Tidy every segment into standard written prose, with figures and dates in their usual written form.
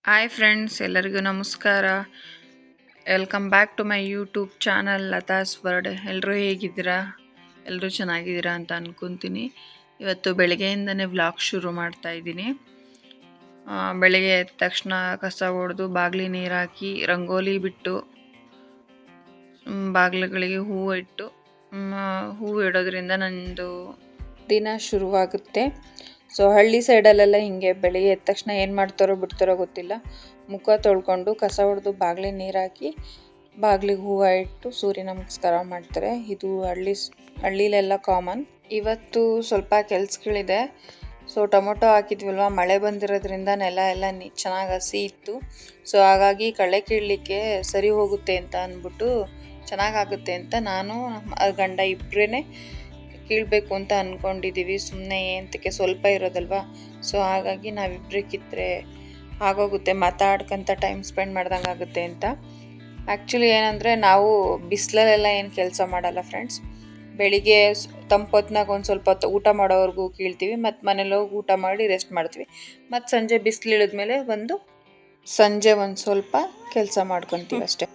Hi friends, ಎಲ್ಲರಿಗೂ ನಮಸ್ಕಾರ. Welcome back to my YouTube channel Latha's word. ಎಲ್ಲರೂ ಹೇಗಿದ್ದೀರಾ? ಎಲ್ಲರೂ ಚೆನ್ನಾಗಿದ್ದೀರಾ ಅಂತ ಅಂದ್ಕೊತೀನಿ. ಇವತ್ತು ಬೆಳಗ್ಗೆಯಿಂದನೇ ವ್ಲಾಗ್ ಶುರು ಮಾಡ್ತಾ ಇದ್ದೀನಿ. ಬೆಳಗ್ಗೆ ಎದ್ದ ತಕ್ಷಣ ಕಸ ಹೊಡೆದು ಬಾಗಿಲಿ ನೀರು ಹಾಕಿ ರಂಗೋಲಿ ಬಿಟ್ಟು ಬಾಗಿಲುಗಳಿಗೆ ಹೂವು ಇಟ್ಟು ಹೂವು ಇಡೋದ್ರಿಂದ ನನ್ನದು ದಿನ ಶುರುವಾಗುತ್ತೆ. ಸೊ ಹಳ್ಳಿ ಸೈಡಲ್ಲೆಲ್ಲ ಹಿಂಗೆ ಬೆಳಿಗ್ಗೆ ಎದ್ದ ತಕ್ಷಣ ಏನು ಮಾಡ್ತಾರೋ ಬಿಡ್ತಾರೋ ಗೊತ್ತಿಲ್ಲ, ಮುಖ ತೊಳ್ಕೊಂಡು ಕಸ ಹೊಡೆದು ಬಾಗಿಲಿಗೆ ನೀರು ಹಾಕಿ ಬಾಗಿಲಿಗೆ ಹೂವು ಇಟ್ಟು ಸೂರ್ಯ ನಮಸ್ಕಾರ ಮಾಡ್ತಾರೆ. ಇದು ಹಳ್ಳಿಲೆಲ್ಲ ಕಾಮನ್. ಇವತ್ತು ಸ್ವಲ್ಪ ಕೆಲಸಗಳಿದೆ. ಸೊ ಟೊಮೊಟೊ ಹಾಕಿದ್ವಲ್ವ, ಮಳೆ ಬಂದಿರೋದ್ರಿಂದ ನೆಲ ಎಲ್ಲ ಚೆನ್ನಾಗಿ ಹಸಿ ಇತ್ತು. ಸೊ ಹಾಗಾಗಿ ಕಳೆ ಕೀಳಲಿಕ್ಕೆ ಸರಿ ಹೋಗುತ್ತೆ ಅಂತ ಅಂದ್ಬಿಟ್ಟು, ಚೆನ್ನಾಗಾಗುತ್ತೆ ಅಂತ ನಾನು ಗಂಡ ಇಬ್ಬರೇ ಕೀಳಬೇಕು ಅಂತ ಅಂದ್ಕೊಂಡಿದ್ದೀವಿ. ಸುಮ್ಮನೆ ಏಂತಕ್ಕೆ, ಸ್ವಲ್ಪ ಇರೋದಲ್ವ. ಸೊ ಹಾಗಾಗಿ ನಾವಿಬ್ಬರೇ ಕಿತ್ತರೆ ಆಗೋಗುತ್ತೆ, ಮಾತಾಡ್ಕೊಂತ ಟೈಮ್ ಸ್ಪೆಂಡ್ ಮಾಡ್ದಂಗೆ ಆಗುತ್ತೆ ಅಂತ. ಆ್ಯಕ್ಚುಲಿ ಏನಂದರೆ, ನಾವು ಬಿಸಿಲಲ್ಲೆಲ್ಲ ಏನು ಕೆಲಸ ಮಾಡಲ್ಲ ಫ್ರೆಂಡ್ಸ್. ಬೆಳಿಗ್ಗೆ ತಂಪೊತ್ನಾಗ ಒಂದು ಸ್ವಲ್ಪ ಹೊತ್ತು ಊಟ ಮಾಡೋವರೆಗೂ ಕೀಳ್ತೀವಿ, ಮತ್ತು ಮನೇಲಿ ಹೋಗಿ ಊಟ ಮಾಡಿ ರೆಸ್ಟ್ ಮಾಡ್ತೀವಿ. ಮತ್ತು ಸಂಜೆ ಬಿಸಿಲು ಇಳಿದ್ಮೇಲೆ ಬಂದು ಸಂಜೆ ಒಂದು ಸ್ವಲ್ಪ ಕೆಲಸ ಮಾಡ್ಕೊತೀವಿ ಅಷ್ಟೇ.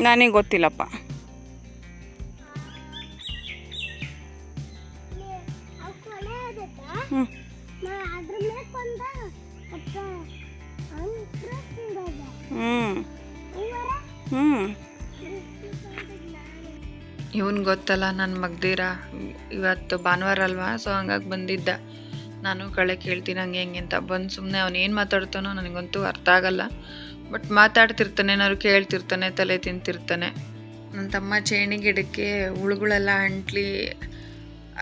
ನನಗೆ ಗೊತ್ತಿಲ್ಲಪ್ಪ. ಇವನ್ ಗೊತ್ತಲ್ಲ, ನನ್ನ ಮಗ್ದೀರ. ಇವತ್ತು ಭಾನುವಾರ ಅಲ್ವಾ, ಸೊ ಹಂಗಾಗಿ ಬಂದಿದ್ದ. ನಾನು ಕಳೆ ಕೇಳ್ತೀನಿ ಹಂಗೆ ಹೆಂಗೆ ಅಂತ ಬಂದು ಸುಮ್ಮನೆ ಅವ್ನು ಏನು ಮಾತಾಡ್ತಾನೋ ನನಗಂತೂ ಅರ್ಥ ಆಗಲ್ಲ. ಬಟ್ ಮಾತಾಡ್ತಿರ್ತಾನೆ, ಏನಾದ್ರು ಕೇಳ್ತಿರ್ತಾನೆ, ತಲೆ ತಿಂತಿರ್ತಾನೆ. ನನ್ನ ತಮ್ಮ ಚೇಣಿ ಗಿಡಕ್ಕೆ ಹುಳುಗಳೆಲ್ಲ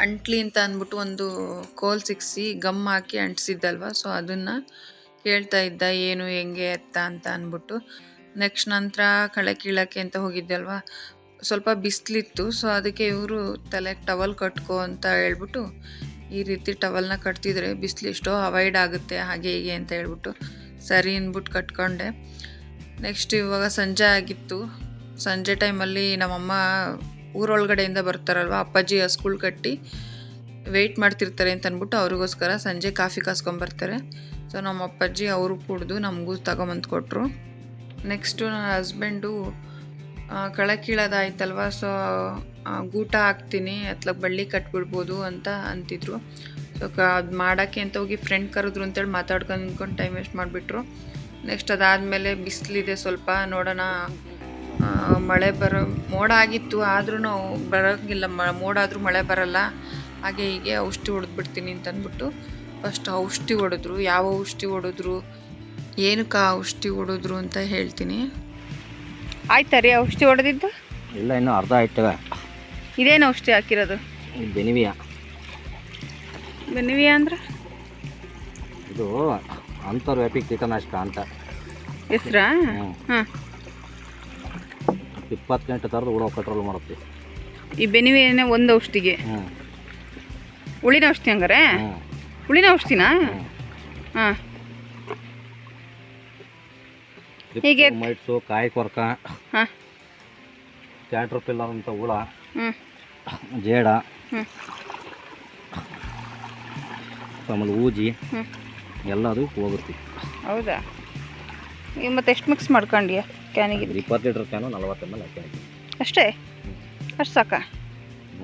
ಅಂಟ್ಲಿ ಅಂತ ಅಂದ್ಬಿಟ್ಟು ಒಂದು ಕೋಲ್ ಸಿಕ್ಸಿ ಗಮ್ ಹಾಕಿ ಅಂಟಿಸಿದ್ದಲ್ವ. ಸೊ ಅದನ್ನು ಕೇಳ್ತಾ ಇದ್ದ, ಏನು ಹೆಂಗೆ ಎತ್ತ ಅಂತ ಅಂದ್ಬಿಟ್ಟು. ನೆಕ್ಸ್ಟ್ ನಂತರ ಕಳೆ ಕೀಳಕ್ಕೆ ಅಂತ ಹೋಗಿದ್ದಲ್ವ, ಸ್ವಲ್ಪ ಬಿಸಿಲಿತ್ತು. ಸೊ ಅದಕ್ಕೆ ಇವರು ತಲೆಗೆ ಟವಲ್ ಕಟ್ಕೋ ಅಂತ ಹೇಳ್ಬಿಟ್ಟು ಈ ರೀತಿ ಟವಲ್ನ ಕಟ್ತಿದ್ರೆ ಬಿಸಿಲು ಎಷ್ಟೋ ಅವಾಯ್ಡ್ ಆಗುತ್ತೆ, ಹಾಗೆ ಹೀಗೆ ಅಂತ ಹೇಳ್ಬಿಟ್ಟು ಸರಿ ಅಂದ್ಬಿಟ್ಟು ಕಟ್ಕೊಂಡೆ. ನೆಕ್ಸ್ಟ್ ಇವಾಗ ಸಂಜೆ ಆಗಿತ್ತು. ಸಂಜೆ ಟೈಮಲ್ಲಿ ನಮ್ಮಮ್ಮ ಊರೊಳಗಡೆಯಿಂದ ಬರ್ತಾರಲ್ವ, ಅಪ್ಪಾಜಿ ಹಸ್ಗಳು ಕಟ್ಟಿ ವೆಯ್ಟ್ ಮಾಡ್ತಿರ್ತಾರೆ ಅಂತ ಅಂದ್ಬಿಟ್ಟು ಅವ್ರಿಗೋಸ್ಕರ ಸಂಜೆ ಕಾಫಿ ಕಾಸ್ಕೊಂಬರ್ತಾರೆ. ಸೊ ನಮ್ಮ ಅಪ್ಪಾಜಿ ಅವರು ಕುಡಿದು ನಮಗೂ ತಗೊಂಬಂದು ಕೊಟ್ಟರು. ನೆಕ್ಸ್ಟು ನನ್ನ ಹಸ್ಬೆಂಡು ಕಳೆ ಕೀಳೋದಾಯ್ತಲ್ವ, ಸೊ ಗೂಟ ಹಾಕ್ತೀನಿ, ಅತ್ಲಾಗ ಬಳ್ಳಿ ಕಟ್ಬಿಡ್ಬೋದು ಅಂತ ಅಂತಿದ್ರು. ಸೊ ಅದು ಮಾಡೋಕ್ಕೆ ಅಂತ ಹೋಗಿ ಫ್ರೆಂಡ್ ಕರೆದ್ರು ಅಂತೇಳಿ ಮಾತಾಡ್ಕೊಂಡು ಟೈಮ್ ವೇಸ್ಟ್ ಮಾಡಿಬಿಟ್ರು. ನೆಕ್ಸ್ಟ್ ಅದಾದಮೇಲೆ ಬಿಸಿಲಿದೆ ಸ್ವಲ್ಪ, ನೋಡೋಣ. ಮಳೆ ಮೋಡ ಆಗಿತ್ತು, ಆದ್ರೂ ಬರೋಂಗಿಲ್ಲ. ಮೋಡ ಆದರೂ ಮಳೆ ಬರಲ್ಲ, ಹಾಗೆ ಹೀಗೆ ಔಷಧಿ ಹೊಡೆದ್ಬಿಡ್ತೀನಿ ಅಂತ ಅಂದ್ಬಿಟ್ಟು ಫಸ್ಟ್ ಔಷಧಿ ಹೊಡೆದ್ರು. ಯಾವ ಔಷಧಿ ಹೊಡೆದ್ರು, ಏನಕ್ಕೆ ಔಷಧಿ ಹೊಡೆದ್ರು ಅಂತ ಹೇಳ್ತೀನಿ. ಆಯ್ತಾ ರೀ ಔಷಧಿ ಹೊಡೆದಿದ್ದು? ಇಲ್ಲ, ಇನ್ನೂ ಅರ್ಧ ಆಯ್ತವೆ. ಇದೇನು ಔಷಧಿ ಹಾಕಿರೋದು? ಬೆನಿವಿಯಾ. ಬೆನಿವಿಯಾ ಅಂದ್ರೆ ಇದು ಅಂತರ್ವ್ಯಾಪಿ ಕೀಟನಾಶಕ ಅಂತ ಹೆಸ್ರಾ? ಹಾಂ. 20 ಗಂಟೆ ಥರದ ಹುಳ ಕಂಟ್ರೋಲ್ ಮಾಡುತ್ತೆ ಈ ಬೆನಿವಿಯಾ ಒಂದು ಔಷಧಿಗೆ. ಹುಳಿನ ಔಷಧಿ ಹಂಗಾರೆ? ಹುಳಿನ ಔಷಧಿನಾ? ಹಾಂ. ಹೀಗೆ ಮೈಟ್ಸು, ಕಾಯಿ ಕೊರಕ, ಹಾಂ, ಕ್ಯಾಟ್ರಪಿಲ್ಲರ್ ಅಂತ ಹುಳ, ಜೇಡ, ಆಮೇಲೆ ಊಜಿ ಎಲ್ಲದು ಹೋಗುತ್ತೆ. ಹೌದಾ? ಈಗ ಮತ್ತೆ ಎಷ್ಟು ಮಿಕ್ಸ್ ಮಾಡ್ಕೊಂಡ್ಯಾ ಕ್ಯಾನಿಗೆ? 20 ಲೀಟ್ರ್ ಕ್ಯಾನು 40 ml ಹಾಕಿ. ಅಷ್ಟೇ? ಅಷ್ಟು ಸಾಕಾ?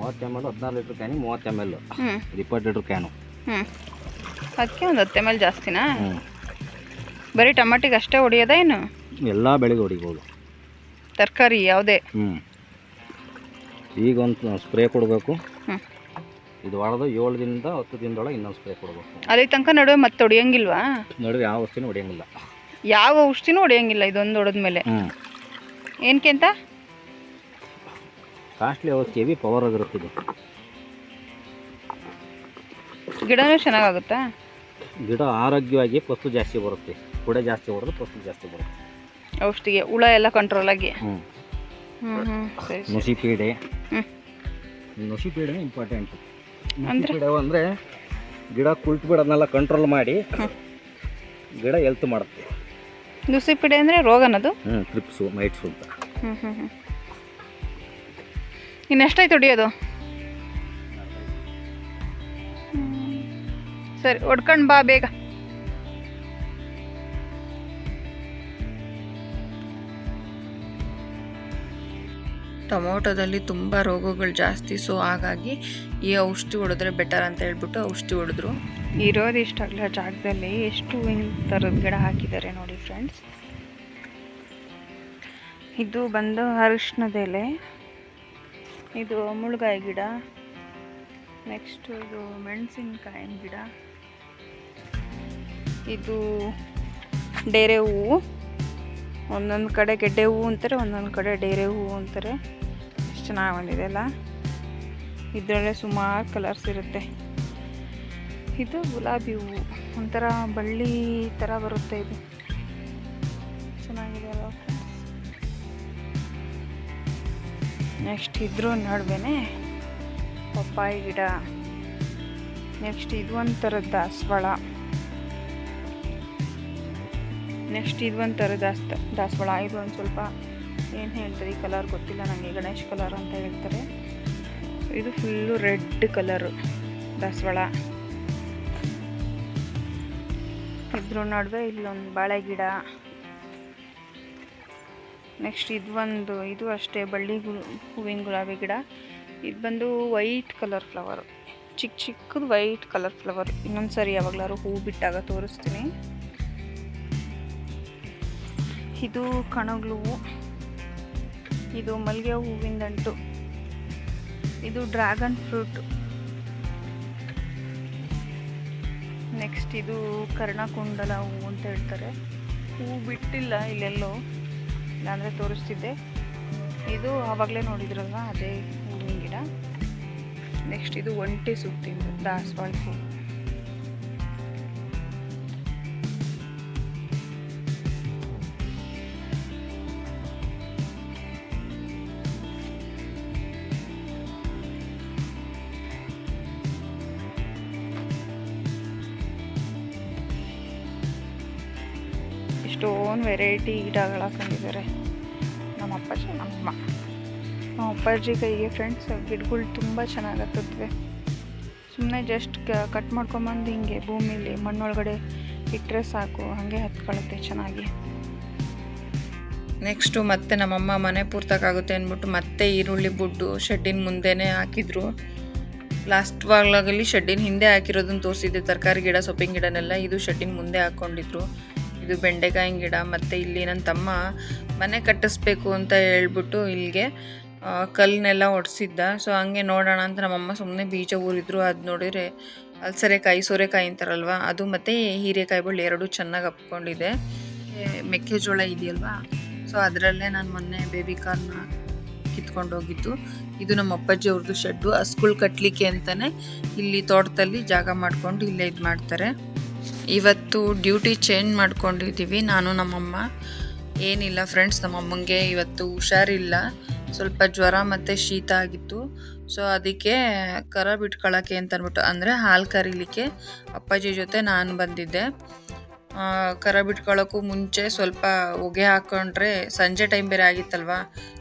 30 ml 16 ಲೀಟ್ರ್ ಕ್ಯಾನಿಗೆ 30 ml. 20 litre can. ಅದಕ್ಕೆ ಒಂದು 10 ml ಜಾಸ್ತಿನಾ? ಬರೀ ಟಮಾಟಿಗೆ ಅಷ್ಟೇ ಹೊಡಿಯೋದಾ ಏನು? ಎಲ್ಲ ಬೆಳೆಗೆ ಹೊಡಿಬೋದು, ತರಕಾರಿ ಯಾವುದೇ? ಈಗ ಒಂದು ಸ್ಪ್ರೇ ಕೊಡಬೇಕು. ಇದು ಹೊಡೆದು 7 ದಿನದಿಂದ 10 ದಿನದೊಳಗೆ ಇನ್ನೊಂದು ಸ್ಪ್ರೇ ಕೊಡಬೇಕು. ಅದೇ ತನಕ ನಡುವೆ ಮತ್ತೆ ಹೊಡಿಯೋಂಗಿಲ್ವಾ? ನಡುವೆ ಯಾವ ಔಷಧಿನೂ ಹೊಡಿಯೋಂಗಿಲ್ಲ. ಯಾವ ಔಷಧಿನೂ ಹೊಡಿಯೋಂಗಿಲ್ಲ ಇದೊಂದು ಹೊಡೆದ್ಮೇಲೆ? ಏನಕ್ಕೆ ಅಂತ? ಕಾಸ್ಟ್ಲಿ ಔಷಧಿ, ಹೆವಿ ಪವರ್ ಆಗಿರುತ್ತೆ ಇದು. ಗಿಡನೂ ಚೆನ್ನಾಗಾಗುತ್ತಾ? ಗಿಡ ಆರೋಗ್ಯವಾಗಿ ಫಸ್ಟು ಜಾಸ್ತಿ ಬರುತ್ತೆ. ಕುಡೆ ಜಾಸ್ತಿ ಹೊಡೆದು ಫಸ್ಟು ಜಾಸ್ತಿ ಬರುತ್ತೆ ಔಷಧಿಗೆ. ಹುಳ ಎಲ್ಲ ಕಂಟ್ರೋಲ್ ಆಗಿ. ನುಸಿಪೀಡೆ. ನುಸಿಪೀಡೆ ಇಂಪಾರ್ಟೆಂಟ್. ನುಸಿಪೀಡೆ ಅಂದರೆ ಗಿಡ ಕುಲ್ತು ಬಿಡೋದನ್ನೆಲ್ಲ ಕಂಟ್ರೋಲ್ ಮಾಡಿ ಗಿಡ ಹೆಲ್ತ್ ಮಾಡುತ್ತೆ. ದುಸಿಪಿಡೆ ಅಂದರೆ ರೋಗನದು? ಟ್ರಿಪ್ಸು ಮೈಟ್ಸು ಅಂತ. ಇನ್ನೆಷ್ಟಾಯ್ತು ಹೊಡಿಯೋದು? ಸರಿ, ಹೊಡ್ಕೊಂಡು ಬಾ ಬೇಗ. ಟೊಮೊಟೊದಲ್ಲಿ ತುಂಬ ರೋಗಗಳು ಜಾಸ್ತಿ, ಸೊ ಹಾಗಾಗಿ ಈ ಔಷಧಿ ಹೊಡೆದ್ರೆ ಬೆಟರ್ ಅಂತ ಹೇಳ್ಬಿಟ್ಟು ಔಷಧಿ ಹೊಡೆದ್ರು. ಇರೋದು ಇಷ್ಟಾಗಲ ಜಾಗದಲ್ಲಿ ಎಷ್ಟು ಹೂವಿನ ಥರದ ಗಿಡ ಹಾಕಿದ್ದಾರೆ ನೋಡಿ ಫ್ರೆಂಡ್ಸ್. ಇದು ಬಂದು ಅರಿಶಿಣದ ಎಲೆ, ಇದು ಮುಳ್ಗಾಯಿ ಗಿಡ, ನೆಕ್ಸ್ಟ್ ಇದು ಮೆಣಸಿನ್ಕಾಯಿನ ಗಿಡ, ಇದು ಡೇರೆ ಹೂವು. ಒಂದೊಂದು ಕಡೆ ಗೆಡ್ಡೆ ಹೂವು ಅಂತಾರೆ, ಒಂದೊಂದು ಕಡೆ ಡೇರೆ ಹೂವು ಅಂತಾರೆ. ಎಷ್ಟು ಚೆನ್ನಾಗಿ ಬಂದಿದೆ ಅಲ್ಲ. ಇದರಲ್ಲೇ ಸುಮಾರು ಕಲರ್ಸ್ ಇರುತ್ತೆ. ಇದು ಗುಲಾಬಿ ಹೂವು, ಒಂಥರ ಬಳ್ಳಿ ಥರ ಬರುತ್ತೆ. ಇದು ಚೆನ್ನಾಗಿದೆ ಅಲ್ಲ. ನೆಕ್ಸ್ಟ್ ಇದ್ರ ನಡುವೆ ಪಪ್ಪಾಯಿ ಗಿಡ, ನೆಕ್ಸ್ಟ್ ಇದು ಒಂಥರದ ದಾಸವಾಳ, ನೆಕ್ಸ್ಟ್ ಇದು ಒಂಥರ ದಾಸವಾಳ. ಇದು ಒಂದು ಸ್ವಲ್ಪ ಏನು ಹೇಳ್ತಾರೆ ಈ ಕಲರ್ ಗೊತ್ತಿಲ್ಲ ನನಗೆ, ಗಣೇಶ್ ಕಲರ್ ಅಂತ ಹೇಳ್ತಾರೆ. ಇದು ಫುಲ್ಲು ರೆಡ್ ಕಲರು ದಾಸವಾಳ. ಇದ್ರ ನಡುವೆ ಇಲ್ಲೊಂದು ಬಾಳೆ ಗಿಡ. ನೆಕ್ಸ್ಟ್ ಇದು ಅಷ್ಟೇ ಬಳ್ಳಿ ಹೂವಿನ ಗುಲಾಬಿ ಗಿಡ. ಇದು ಬಂದು ವೈಟ್ ಕಲರ್ ಫ್ಲವರು, ಚಿಕ್ಕದು ವೈಟ್ ಕಲರ್ ಫ್ಲವರ್. ಇನ್ನೊಂದು ಸರಿ ಯಾವಾಗಲಾದ್ರು ಹೂ ಬಿಟ್ಟಾಗ ತೋರಿಸ್ತೀನಿ. ಇದು ಕಣಗ್ಲು ಹೂವು, ಇದು ಮಲ್ಲಿಗೆ ಹೂವಿನ ದಂಟು, ಇದು ಡ್ರ್ಯಾಗನ್ ಫ್ರೂಟ್. ನೆಕ್ಸ್ಟ್ ಇದು ಕರ್ಣಕುಂಡಲ ಹೂವು ಅಂತ ಹೇಳ್ತಾರೆ. ಹೂವು ಬಿಟ್ಟಿಲ್ಲ ಇಲ್ಲೆಲ್ಲೋ, ಇಲ್ಲಾಂದರೆ ತೋರಿಸ್ತಿದ್ದೆ. ಇದು ಆವಾಗಲೇ ನೋಡಿದ್ರಲ್ವ ಅದೇ ಹೂವಿನ ಗಿಡ. ನೆಕ್ಸ್ಟ್ ಇದು ಒಂಟೆ ಸುತ್ತಿಂದು ದಾಸವಾಳ ಹೂವು. ಎಷ್ಟೊಂದು ವೆರೈಟಿ ಗಿಡಗಳು ಹಾಕೊಂಡಿದ್ದಾರೆ ನಮ್ಮ ಅಪ್ಪಾಜಿ ನಮ್ಮ ಅಪ್ಪಾಜಿ ಕೈಗೆ ಫ್ರೆಂಡ್ಸ್. ಗಿಡಗಳು ತುಂಬ ಚೆನ್ನಾಗಿ ಹತ್ತುತ್ತವೆ. ಸುಮ್ಮನೆ ಜಸ್ಟ್ ಕಟ್ ಮಾಡ್ಕೊಂಬಂದು ಹಿಂಗೆ ಭೂಮಿಲಿ ಮಣ್ಣೊಳಗಡೆ ಇಟ್ಟರೆ ಸಾಕು, ಹಾಗೆ ಹತ್ಕೊಳ್ಳುತ್ತೆ ಚೆನ್ನಾಗಿ. ನೆಕ್ಸ್ಟು ಮತ್ತೆ ನಮ್ಮಮ್ಮ ಮನೆ ಪೂರ್ತಕ್ಕಾಗುತ್ತೆ ಅಂದ್ಬಿಟ್ಟು ಮತ್ತೆ ಈರುಳ್ಳಿ ಬುಡ್ಡು ಶೆಡ್ಡಿನ ಮುಂದೆನೇ ಹಾಕಿದ್ರು. ಲಾಸ್ಟ್ ವಾಗ್ಲಾಗಲ್ಲಿ ಶೆಡ್ಡಿನ ಹಿಂದೆ ಹಾಕಿರೋದನ್ನು ತೋರಿಸಿದ್ದೆ, ತರಕಾರಿ ಗಿಡ ಸೊಪ್ಪಿನ ಗಿಡನೆಲ್ಲ. ಇದು ಶೆಡ್ಡಿನ ಮುಂದೆ ಹಾಕ್ಕೊಂಡಿದ್ರು. ಇದು ಬೆಂಡೆಕಾಯಿನ ಗಿಡ. ಮತ್ತು ಇಲ್ಲಿ ನನ್ನ ತಮ್ಮ ಮನೆ ಕಟ್ಟಿಸ್ಬೇಕು ಅಂತ ಹೇಳ್ಬಿಟ್ಟು ಇಲ್ಲಿಗೆ ಕಲ್ಲನ್ನೆಲ್ಲ ಒಡಿಸಿದ್ದ. ಸೊ ಹಂಗೆ ನೋಡೋಣ ಅಂತ ನಮ್ಮಮ್ಮ ಸುಮ್ಮನೆ ಬೀಜ ಊರಿದ್ರು. ಅದು ನೋಡಿದರೆ ಅಲ್ಸರೆಕಾಯಿ ಸೋರೆಕಾಯಿ ಅಂತಾರಲ್ವ ಅದು, ಮತ್ತು ಹೀರೆಕಾಯಿ ಬಳ್ಳಿ ಎರಡೂ ಚೆನ್ನಾಗಿ ಹಪ್ಕೊಂಡಿದೆ. ಮೆಕ್ಕೆಜೋಳ ಇದೆಯಲ್ವಾ, ಸೊ ಅದರಲ್ಲೇ ನಾನು ಮೊನ್ನೆ ಬೇಬಿ ಕಾರ್ನ ಕಿತ್ಕೊಂಡು ಹೋಗಿದ್ದು. ಇದು ನಮ್ಮ ಅಪ್ಪಾಜಿ ಅವ್ರದ್ದು ಶೆಡ್ಡು. ಹಸುಗಳು ಕಟ್ಟಲಿಕ್ಕೆ ಅಂತಲೇ ಇಲ್ಲಿ ತೋಟದಲ್ಲಿ ಜಾಗ ಮಾಡ್ಕೊಂಡು ಇಲ್ಲೇ ಇದು ಮಾಡ್ತಾರೆ. ಇವತ್ತು ಡ್ಯೂಟಿ ಚೇಂಜ್ ಮಾಡ್ಕೊಂಡಿದ್ದೀವಿ ನಾನು ನಮ್ಮಮ್ಮ. ಏನಿಲ್ಲ ಫ್ರೆಂಡ್ಸ್, ನಮ್ಮಮ್ಮಂಗೆ ಇವತ್ತು ಹುಷಾರಿಲ್ಲ, ಸ್ವಲ್ಪ ಜ್ವರ ಮತ್ತು ಶೀತ ಆಗಿತ್ತು. ಸೊ ಅದಕ್ಕೆ ಕರ ಬಿಟ್ಕೊಳ್ಳೋಕ್ಕೆ ಅಂತ ಅಂದ್ಬಿಟ್ಟು, ಅಂದರೆ ಹಾಲು ಕರೀಲಿಕ್ಕೆ ಅಪ್ಪಾಜಿ ಜೊತೆ ನಾನು ಬಂದಿದ್ದೆ. ಕರ ಬಿಟ್ಕೊಳ್ಳೋಕ್ಕೂ ಮುಂಚೆ ಸ್ವಲ್ಪ ಹೊಗೆ ಹಾಕ್ಕೊಂಡ್ರೆ, ಸಂಜೆ ಟೈಮ್ ಬೇರೆ ಆಗಿತ್ತಲ್ವ,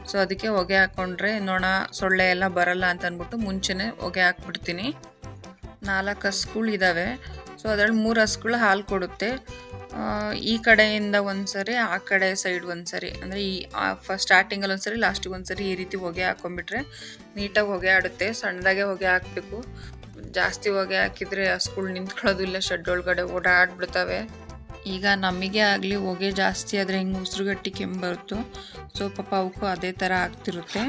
ಸೊ ಅದಕ್ಕೆ ಹೊಗೆ ಹಾಕ್ಕೊಂಡ್ರೆ ನೊಣ ಸೊಳ್ಳೆ ಎಲ್ಲ ಬರಲ್ಲ ಅಂತ ಅಂದ್ಬಿಟ್ಟು ಮುಂಚೆನೇ ಹೊಗೆ ಹಾಕ್ಬಿಡ್ತೀನಿ. 4 ಹಸುಗಳು ಇದ್ದಾವೆ. ಸೊ ಅದರಲ್ಲಿ 3 ಹಸುಗಳು ಹಾಲು ಕೊಡುತ್ತೆ. ಈ ಕಡೆಯಿಂದ ಒಂದ್ಸರಿ, ಆ ಕಡೆ ಸೈಡ್ ಒಂದ್ಸರಿ, ಅಂದರೆ ಈ ಸ್ಟಾರ್ಟಿಂಗಲ್ಲಿ ಒಂದ್ಸರಿ ಲಾಸ್ಟಿಗೆ ಒಂದ್ಸರಿ ಈ ರೀತಿ ಹೊಗೆ ಹಾಕ್ಕೊಂಡ್ಬಿಟ್ರೆ ನೀಟಾಗಿ ಹೊಗೆ ಆಡುತ್ತೆ. ಸಣ್ಣದಾಗೆ ಹೊಗೆ ಹಾಕಬೇಕು, ಜಾಸ್ತಿ ಹೊಗೆ ಹಾಕಿದರೆ ಹಸುಗಳು ನಿಂತ್ಕೊಳ್ಳೋದಿಲ್ಲ, ಶೆಡ್ ಒಳಗಡೆ ಓಡಾಡ್ಬಿಡ್ತವೆ. ಈಗ ನಮಗೆ ಆಗಲಿ ಹೊಗೆ ಜಾಸ್ತಿ ಆದರೆ ಹಿಂಗೆ ಉಸಿರುಗಟ್ಟಿ ಕೆಮ್ಮು ಬರುತ್ತೋ, ಸೊ ಪಾಪ ಅವಕ್ಕೂ ಅದೇ ಥರ ಆಗ್ತಿರುತ್ತೆ.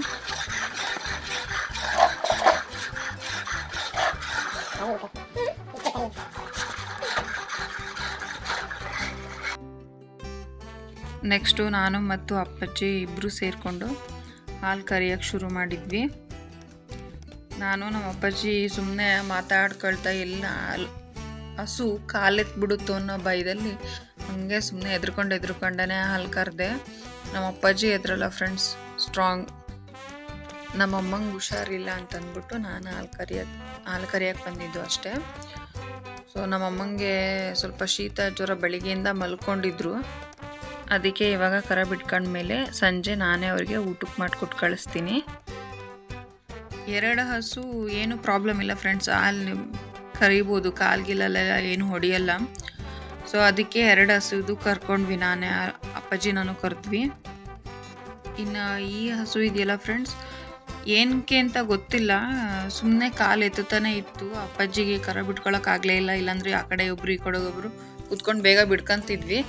ನೆಕ್ಸ್ಟು ನಾನು ಮತ್ತು ಅಪ್ಪಾಜಿ ಇಬ್ಬರು ಸೇರಿಕೊಂಡು ಹಾಲು ಕರಿಯೋಕ್ಕೆ ಶುರು ಮಾಡಿದ್ವಿ. ನಾನು ನಮ್ಮ ಅಪ್ಪಾಜಿ ಸುಮ್ಮನೆ ಮಾತಾಡ್ಕೊಳ್ತಾ ಎಲ್ಲ ಹಸು ಕಾಲೆತ್ಬಿಡುತ್ತೋ ಅನ್ನೋ ಭಯದಲ್ಲಿ ಹಂಗೆ ಸುಮ್ಮನೆ ಎದ್ರುಕೊಂಡೇ ಹಾಲು ಕರೆದೆ. ನಮ್ಮ ಅಪ್ಪಾಜಿ ಎದ್ರಲ್ಲ ಫ್ರೆಂಡ್ಸ್, ಸ್ಟ್ರಾಂಗ್. ನಮ್ಮಮ್ಮಂಗೆ ಹುಷಾರಿಲ್ಲ ಅಂತಂದ್ಬಿಟ್ಟು ನಾನು ಹಾಲು ಕರಿಯೋಕ್ಕೆ ಬಂದಿದ್ದು ಅಷ್ಟೇ. ಸೊ ನಮ್ಮಮ್ಮಂಗೆ ಸ್ವಲ್ಪ ಶೀತ ಜ್ವರ, ಬೆಳಿಗ್ಗೆಯಿಂದ ಮಲ್ಕೊಂಡಿದ್ರು. ಅದಕ್ಕೆ ಇವಾಗ ಕರ ಬಿಟ್ಕೊಂಡ್ಮೇಲೆ ಸಂಜೆ ನಾನೇ ಅವ್ರಿಗೆ ಊಟಕ್ಕೆ ಮಾಡಿಕೊಟ್ಟು ಕಳಿಸ್ತೀನಿ. 2 ಹಸು ಏನು ಪ್ರಾಬ್ಲಮ್ ಇಲ್ಲ ಫ್ರೆಂಡ್ಸ್, ಹಾಲು ಕರಿಬೋದು, ಕಾಲ್ಗಿಲೆಲ್ಲ ಏನು ಹೊಡೆಯಲ್ಲ. ಸೊ ಅದಕ್ಕೆ 2 ಹಸುದು ಕರ್ಕೊಂಡ್ವಿ, ನಾನೇ ಅಪ್ಪಾಜಿ ನಾನು ಕರೆದ್ವಿ. ಇನ್ನು ಈ ಹಸು ಇದೆಯಲ್ಲ ಫ್ರೆಂಡ್ಸ್, ಏನಕ್ಕೆ ಅಂತ ಗೊತ್ತಿಲ್ಲ, ಸುಮ್ಮನೆ ಕಾಲು ಎತ್ತುತ್ತಾನೆ ಇತ್ತು. ಅಪ್ಪಾಜಿಗೆ ಕರ ಬಿಟ್ಕೊಳಕ್ಕಾಗಲೇ ಇಲ್ಲ, ಇಲ್ಲಾಂದರೆ ಆ ಕಡೆ ಒಬ್ರು ಈ ಕಡೆ ಒಬ್ಬರು ಕೂತ್ಕೊಂಡು ಬೇಗ ಬಿಡ್ಕೊಂತಿದ್ವಿ.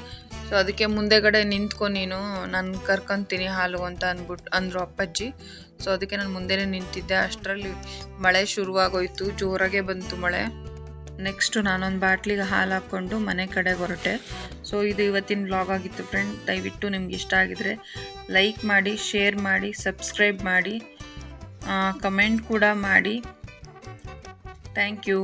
ಸೊ ಅದಕ್ಕೆ ಮುಂದೆಗಡೆ ನಿಂತ್ಕೊ ನೀನು, ನಾನು ಕರ್ಕೊತೀನಿ ಹಾಲು ಅಂತ ಅಂದರು ಅಪ್ಪಾಜಿ. ಸೊ ಅದಕ್ಕೆ ನಾನು ಮುಂದೆನೇ ನಿಂತಿದ್ದೆ. ಅಷ್ಟರಲ್ಲಿ ಮಳೆ ಶುರುವಾಗೋಯ್ತು, ಜೋರಾಗೆ ಬಂತು ಮಳೆ. ನೆಕ್ಸ್ಟು ನಾನೊಂದು ಬಾಟ್ಲಿಗೆ ಹಾಲು ಹಾಕ್ಕೊಂಡು ಮನೆ ಕಡೆ ಹೊರಟೆ. ಸೊ ಇದು ಇವತ್ತಿನ ವ್ಲಾಗ್ ಆಗಿತ್ತು ಫ್ರೆಂಡ್. ದಯವಿಟ್ಟು ನಿಮ್ಗೆ ಇಷ್ಟ ಆಗಿದರೆ ಲೈಕ್ ಮಾಡಿ, ಶೇರ್ ಮಾಡಿ, ಸಬ್ಸ್ಕ್ರೈಬ್ ಮಾಡಿ, ಕಮೆಂಟ್ ಕೂಡ ಮಾಡಿ. Thank you.